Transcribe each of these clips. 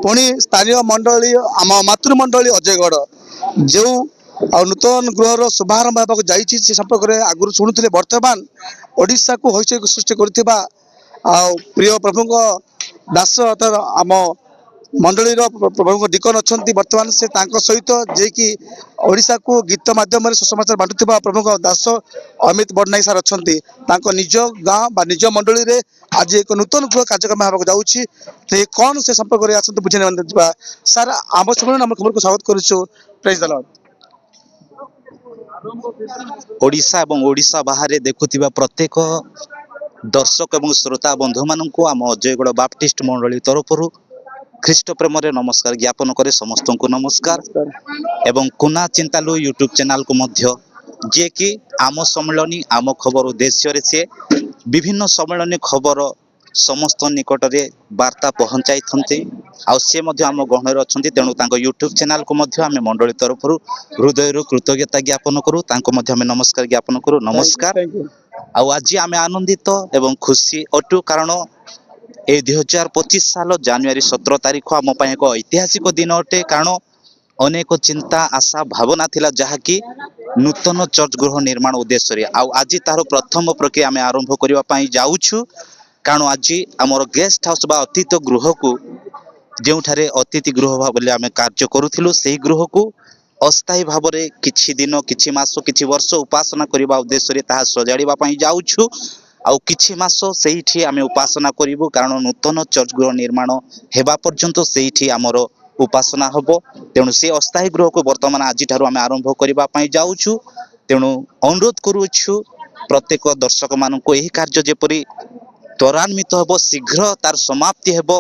पुणी स्थानीय मंडली आम मातृमंडली अजयगढ़ जो नूतन गृहर शुभारंभ होगा जाइए से संपर्क में आगुरी शुणुले बर्तमान ओडिशा को हईचय सृष्टि कर प्रिय प्रभु दास अर्थात आम मंडलीर प्रभु डिकन अच्छा बर्तमान से सहित जे कि ओडिशा को गीत माध्यम सुसमाचार बांटुवा प्रभु दास अमित बड़नाई सार अच्छा निज गाँ निज मंडली रे आज एक नूतन गृह कार्यक्रम होगा जाऊँगी कौन से संपर्क में आसतु बुझे सार आम समय आम खबर को स्वागत करुचु प्रेज द लॉर्ड। ओडिशा एवं ओडिशा बाहर देखुथिबा प्रत्येक दर्शक एवं श्रोता बंधु मानू आम अजयगढ़ बाप्टिस्ट मंडली तरफ ख्रीष्ट प्रेम नमस्कार ज्ञापन करे समस्त को नमस्कार एवं कुना चिंतालु यूट्यूब चैनल को मध्य जे कि आम सम्मेलनी आम खबर उद्देश्य रे से विभिन्न सम्मेलनी खबर समस्त निकट में वार्ता पहुँचाई आउ सी आम गहण अच्छा तेणु यूट्यूब चैनल को आम मंडली तरफ हृदय कृतज्ञता ज्ञापन करूँ नमस्कार ज्ञापन करूँ नमस्कार। आज आम आनंदित एवं खुशी अटू कारण ए 2025 साल जानुरी 17 तारीख आम एक ऐतिहासिक दिन अटे कारण अनेक चिंता आशा भावना थिला जहाँकि नूतन चर्च गृह निर्माण उद्देश्य आज तार प्रथम प्रक्रिया आम आरंभ करने जाऊँ कारण आज आमर गेस्ट हाउस बा अतिथि गृह को जो अतिथि गृह भाव आम कार्य करूँ से गृह को अस्थायी भाव में किछि दिन किछि मास किछि वर्ष उपासना करने उद्देश्य सजाड़ापी जाऊँ आउ किछि मास से आम उपासना करूँ कारण नूतन चर्च गृह निर्माण हेबा पर्यंत से आमर उपासना हम तेणु से अस्थायी गृह को बर्तमान आज आम आरंभ करने जाऊँ तेणु अनुरोध करुछु प्रत्येक दर्शक मानू यही कार्य जेपरी त्वरान्वित हम शीघ्र तार समाप्ति हेब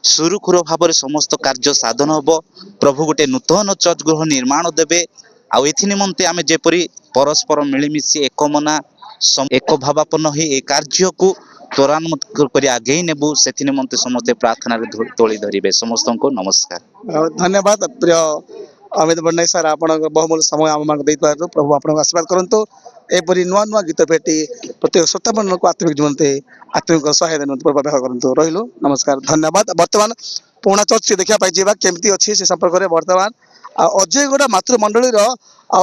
सुरुखुर भाव समस्त कार्य साधन हम प्रभु गोटे नूतन चर्च गृह निर्माण देवे आउ एथि निमंते आम जेपरी परस्पर मिलमिशि एकमना एक भावापन्न हो ए कार्य को त्वरान्वित कर आगे नेबू से निमंते समस्ते प्रार्थना तोली धरिबे समस्त को नमस्कार धन्यवाद प्रिय अमित बड़नाई सार आप बहुमूल्य समय आम प्रभु आप आशीर्वाद करूँ एपरी नुआ नुआ गीत भेटी प्रत्येक श्रोता मन को आत्मिक जीवन आत्मिक सहायता व्यवहार करूँ रही नमस्कार धन्यवाद। बर्तमान पुराणा चर्च देखा पाई केमती अच्छी से संपर्क में बर्तमान अजयगढ़ मातृमंडली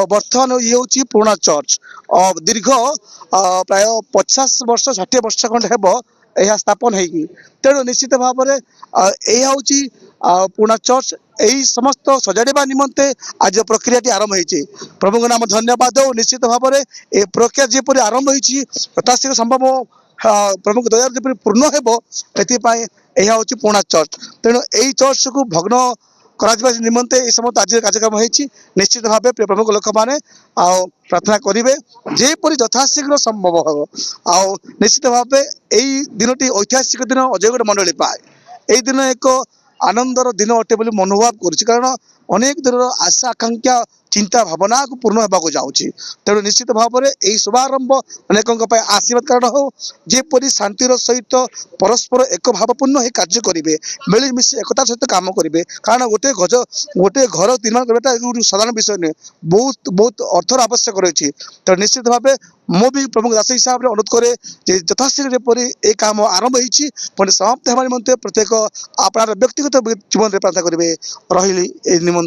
बर्तमान ये हूँ पुराणा चर्च दीर्घ प्राय 50 वर्ष 60 वर्ष खंड हे यह स्थापन होगी तेणु निश्चित भाव में यह हूँ पुराणा चर्च यही समस्त सजाड़ा निमंते आज प्रक्रिया आरंभ होती प्रभु नाम धन्यवाद और निश्चित भाव में ये प्रक्रिया जेपरी आरंभ होती यथाशीघ्र संभव प्रभु दया जपरी पूर्ण होगा हूँ पुराणा चर्च तेणु यही चर्च को भग्न करा निमंते ये समस्त आज कार्यक्रम होती निश्चित भाव प्रमुख लोक मैंने प्रार्थना करेंगे जेपरी यथाशीघ्र संभव हम आउ निश्चित भाव यही दिन टी ऐतिहासिक दिन अजयगढ़ मंडली पाए यही दिन एक आनंदर दिन अटे बोली मनोभाव कर कारण अनेक दिन आशा आकांक्षा चिंता भावना को पूर्ण होगा जाऊँगी तेणु निश्चित भाव में यही शुभारंभ अनेक आशीर्वाद कारण हो जेपरी शांतिर सहित परस्पर एक भावपूर्ण हो कार्य करेंगे मिलमिशि एकतार सहित काम करेंगे कारण गोटे घर निर्माण करवाटा साधारण विषय नुहे बहुत बहुत अर्थर आवश्यक रही तेणु निश्चित भाव मु भी प्रमुख दास हिसाब से अनुरोध करे यथाशीघ्र जेपरी ये काम आरंभ होती पुणी समाप्त होगा निमंते प्रत्येक अपना व्यक्तिगत जीवन में प्रार्थना करेंगे रही निमंते।